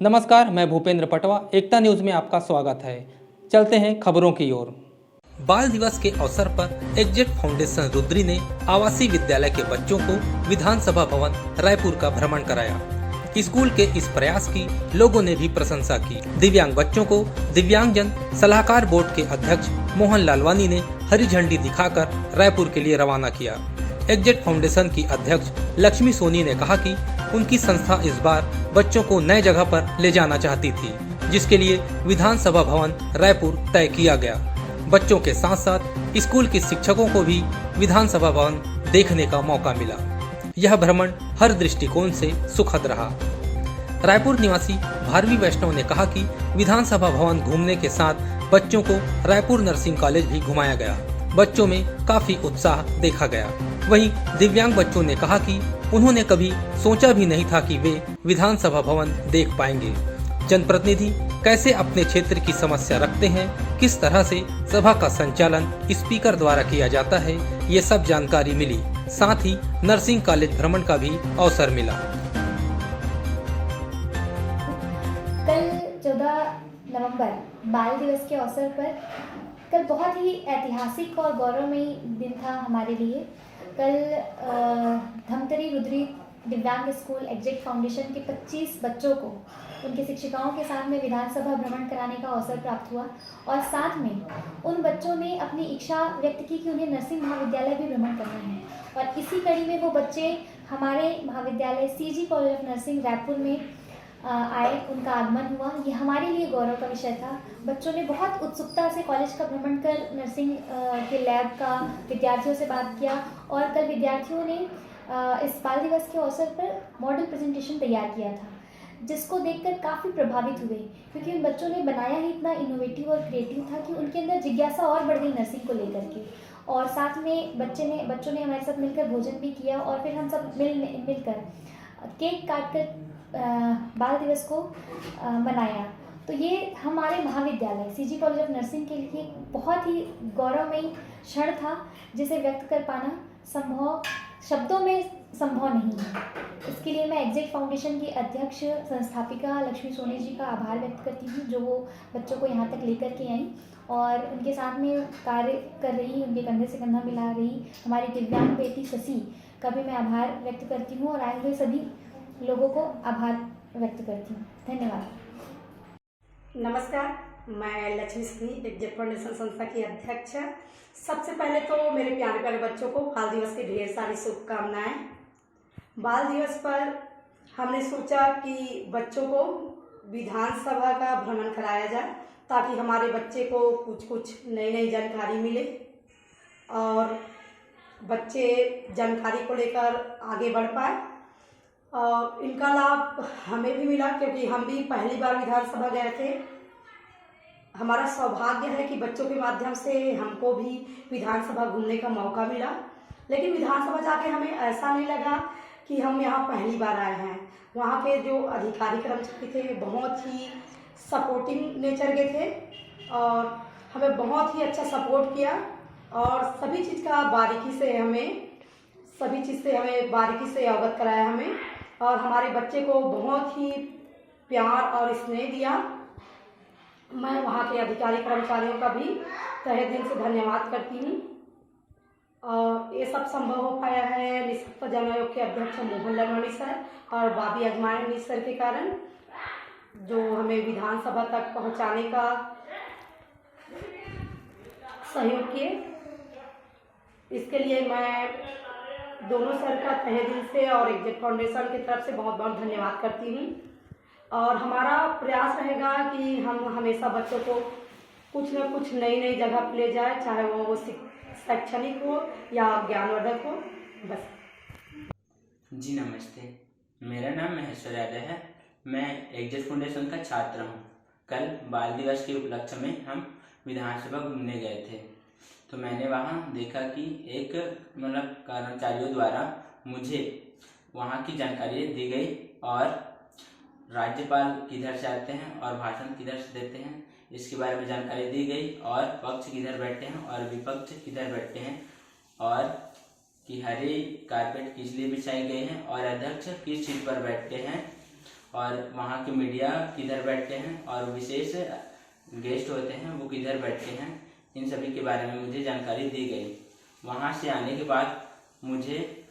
नमस्कार, मैं भूपेंद्र पटवा। एकता न्यूज में आपका स्वागत है। चलते हैं खबरों की ओर। बाल दिवस के अवसर पर एग्जिट फाउंडेशन रुद्री ने आवासीय विद्यालय के बच्चों को विधानसभा भवन रायपुर का भ्रमण कराया। स्कूल के इस प्रयास की लोगों ने भी प्रशंसा की। दिव्यांग बच्चों को दिव्यांगजन सलाहकार बोर्ड के अध्यक्ष मोहन लालवानी ने हरी झंडी दिखाकर रायपुर के लिए रवाना किया। एग्जिट फाउंडेशन की अध्यक्ष लक्ष्मी सोनी ने कहा कि उनकी संस्था इस बार बच्चों को नए जगह पर ले जाना चाहती थी, जिसके लिए विधानसभा भवन रायपुर तय किया गया। बच्चों के साथ साथ स्कूल के शिक्षकों को भी विधानसभा भवन देखने का मौका मिला। यह भ्रमण हर दृष्टिकोण से सुखद रहा। रायपुर निवासी भारवी वैष्णव ने कहा कि विधानसभा भवन घूमने के साथ बच्चों को रायपुर नर्सिंग कॉलेज भी घुमाया गया। बच्चों में काफी उत्साह देखा गया। वहीं दिव्यांग बच्चों ने कहा कि उन्होंने कभी सोचा भी नहीं था कि वे विधानसभा भवन देख पाएंगे। जनप्रतिनिधि कैसे अपने क्षेत्र की समस्या रखते हैं, किस तरह से सभा का संचालन स्पीकर द्वारा किया जाता है, ये सब जानकारी मिली। साथ ही नर्सिंग कॉलेज भ्रमण का भी अवसर मिला। कल 14 नवंबर बाल दिवस के अवसर पर कल बहुत ही ऐतिहासिक और गौरवमयी दिन था हमारे लिए। कल धमतरी रुद्री दिव्यांग स्कूल एग्जिट फाउंडेशन के 25 बच्चों को उनकी शिक्षिकाओं के साथ में विधानसभा भ्रमण कराने का अवसर प्राप्त हुआ और साथ में उन बच्चों ने अपनी इच्छा व्यक्त की कि उन्हें नर्सिंग महाविद्यालय भी भ्रमण करना है। और इसी कड़ी में वो बच्चे हमारे महाविद्यालय CG college of nursing Raipur में आए, उनका आगमन हुआ। ये हमारे लिए गौरव का विषय था। बच्चों ने बहुत उत्सुकता से कॉलेज का भ्रमण कर नर्सिंग के लैब का विद्यार्थियों से बात किया और कल विद्यार्थियों ने इस बाल दिवस के अवसर पर मॉडल प्रेजेंटेशन तैयार किया था, जिसको देखकर काफ़ी प्रभावित हुए, क्योंकि उन बच्चों ने बनाया ही इतना इनोवेटिव और क्रिएटिव था कि उनके अंदर जिज्ञासा और बढ़ गई नर्सिंग को लेकर के। और साथ में बच्चों ने हमारे साथ मिलकर भोजन भी किया और फिर हम सब मिलकर केक काट कर बाल दिवस को मनाया। तो ये हमारे महाविद्यालय सीजी कॉलेज ऑफ नर्सिंग के लिए बहुत ही गौरवमयी क्षण था, जिसे व्यक्त कर पाना शब्दों में संभव नहीं है। इसके लिए मैं एग्जिट फाउंडेशन की अध्यक्ष संस्थापिका लक्ष्मी सोनी जी का आभार व्यक्त करती हूँ, जो वो बच्चों को यहाँ तक लेकर के आई और उनके साथ में कार्य कर रही, उनके कंधे से कंधा मिला रही हमारी दिव्यांग बेटी शशि का भी मैं आभार व्यक्त करती हूँ और आए हुए सभी लोगों को आभार व्यक्त करती हूँ। धन्यवाद। नमस्कार, मैं लक्ष्मी सोनी एग्जिट फाउंडेशन संस्था की अध्यक्ष। सबसे पहले तो मेरे प्यारे प्यारे बच्चों को बाल दिवस की ढेर सारी शुभकामनाएं। बाल दिवस पर हमने सोचा कि बच्चों को विधानसभा का भ्रमण कराया जाए, ताकि हमारे बच्चे को कुछ नई नई जानकारी मिले और बच्चे जानकारी को लेकर आगे बढ़ पाए। और इनका लाभ हमें भी मिला, क्योंकि हम भी पहली बार विधानसभा गए थे। हमारा सौभाग्य है कि बच्चों के माध्यम से हमको भी विधानसभा घूमने का मौका मिला। लेकिन विधानसभा जाके हमें ऐसा नहीं लगा कि हम यहाँ पहली बार आए हैं। वहाँ के जो अधिकारी कर्मचारी थे बहुत ही सपोर्टिंग नेचर के थे और हमें बहुत ही अच्छा सपोर्ट किया और सभी चीज़ से हमें बारीकी से अवगत कराया हमें, और हमारे बच्चे को बहुत ही प्यार और स्नेह दिया। मैं वहाँ के अधिकारी कर्मचारियों का भी तहे दिल से धन्यवाद करती हूँ। और ये सब संभव हो पाया है निष्पक्ष जन आयोग के अध्यक्ष मोहन लालवानी सर और बाबी अजमायनी सर के कारण, जो हमें विधानसभा तक पहुँचाने का सहयोग किए। इसके लिए मैं दोनों सर का तहे दिल से और एग्जिट फाउंडेशन की तरफ से बहुत बहुत धन्यवाद करती हूँ। और हमारा प्रयास रहेगा कि हम हमेशा बच्चों को कुछ न कुछ नई नई जगह पर ले जाए, चाहे वो शैक्षणिक हो या ज्ञानवर्धक हो। बस। जी नमस्ते, मेरा नाम महेश्वर यादव है। मैं एग्जिट फाउंडेशन का छात्र हूँ। कल बाल दिवस के उपलक्ष्य में हम विधानसभा घूमने गए थे, तो मैंने वहाँ देखा कि एक कर्मचारियों द्वारा मुझे वहाँ की जानकारी दी गई और राज्यपाल किधर से आते हैं और भाषण किधर से देते हैं, इसके बारे में जानकारी दी गई और पक्ष किधर बैठते हैं और विपक्ष किधर बैठते हैं और कि हरी कारपेट किस लिए बिछाई गई है और अध्यक्ष किस सीट पर बैठते हैं और वहाँ के मीडिया किधर बैठते हैं और विशेष गेस्ट होते हैं वो किधर बैठते हैं, इन सभी के बारे में मुझे जानकारी दी गई। वहाँ से आने के बाद मुझे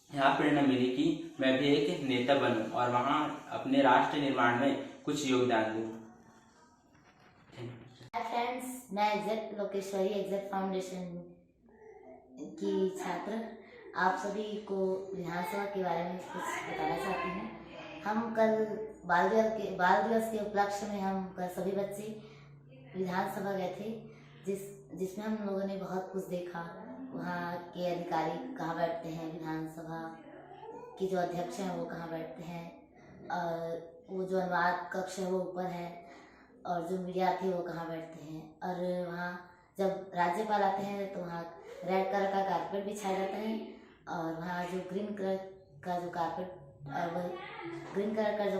यहाँ प्रेरणा मिली कि मैं भी एक नेता बनूं और वहाँ अपने राष्ट्र निर्माण में कुछ योगदान दूं। हाय फ्रेंड्स, मैं एग्जैक्ट लोकेश्वरी एग्जैक्ट फाउंडेशन की छात्र आप सभी को विधानसभा के बारे में कुछ बताना चाहती हूँ। हम कल बाल दिवस के उपलक्ष्य में हम कल सभी बच्चे विधानसभा गए थे, जिसमें हम लोगों ने बहुत कुछ देखा। वहाँ के अधिकारी कहाँ बैठते हैं, विधानसभा के जो अध्यक्ष हैं वो कहाँ बैठते हैं, और वो जो अनुवाद कक्ष है वो ऊपर है, और जो मीडिया थे वो कहाँ बैठते हैं। और वहाँ जब राज्यपाल आते हैं तो वहाँ रेड कलर का कारपेट बिछाया जाता है, और वहाँ जो ग्रीन कलर का जो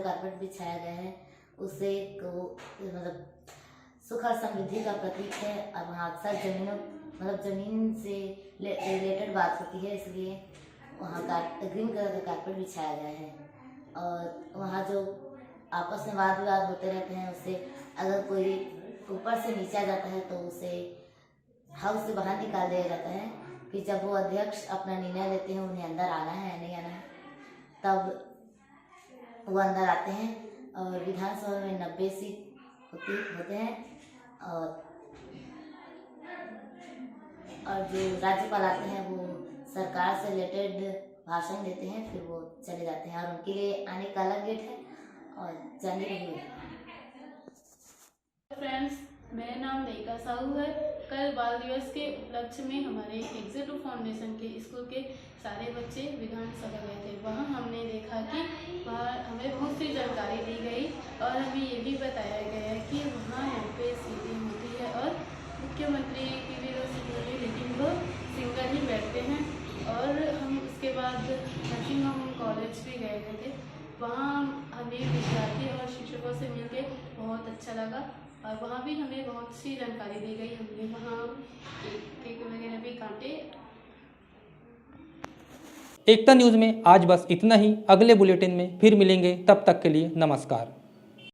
कारपेट बिछाया गया है उससे मतलब सुख और समृद्धि का प्रतीक है। और वहाँ अक्सर जमीन से रिलेटेड बात होती है, इसलिए वहाँ ग्रीन कलर का कारपेट बिछाया गया है। और वहाँ जो आपस में वाद विवाद होते रहते हैं, उससे अगर कोई ऊपर से नीचे आ जाता है तो उसे हाउस से बाहर निकाल दिया जाता है कि जब वो अध्यक्ष अपना निर्णय लेते हैं उन्हें अंदर आना है या नहीं आना है, तब वो अंदर आते हैं। और विधानसभा में 90 सीट होते हैं, और जो राज्यपाल आते हैं वो सरकार से रिलेटेड भाषण देते हैं, फिर वो चले जाते हैं, और उनके लिए आने का अलग गेट है और जाने का भी। फ्रेंड्स, मेरा नाम नेका साहू है। कल बाल दिवस के उपलक्ष्य में हमारे एग्जीक्यूटिव फाउंडेशन के स्कूल के सारे बच्चे विधानसभा गए थे। वहाँ हमने देखा कि वहाँ हमें बहुत सी जानकारी दी गई, और हमें ये भी बताया गया कि वहाँ MP सीटें होती है, और मुख्यमंत्री की भी सीट होती है, लेकिन वो सिंगल ही बैठते हैं। और हम उसके बाद नर्सिंग होम कॉलेज भी गए थे। वहाँ हमें विद्यार्थी और शिक्षकों से मिलके बहुत अच्छा लगा, और वहाँ भी हमें बहुत सी जानकारी दी गई। हमने वहाँ केक वगैरह भी काटे। एकता न्यूज़ में आज बस इतना ही। अगले बुलेटिन में फिर मिलेंगे, तब तक के लिए नमस्कार।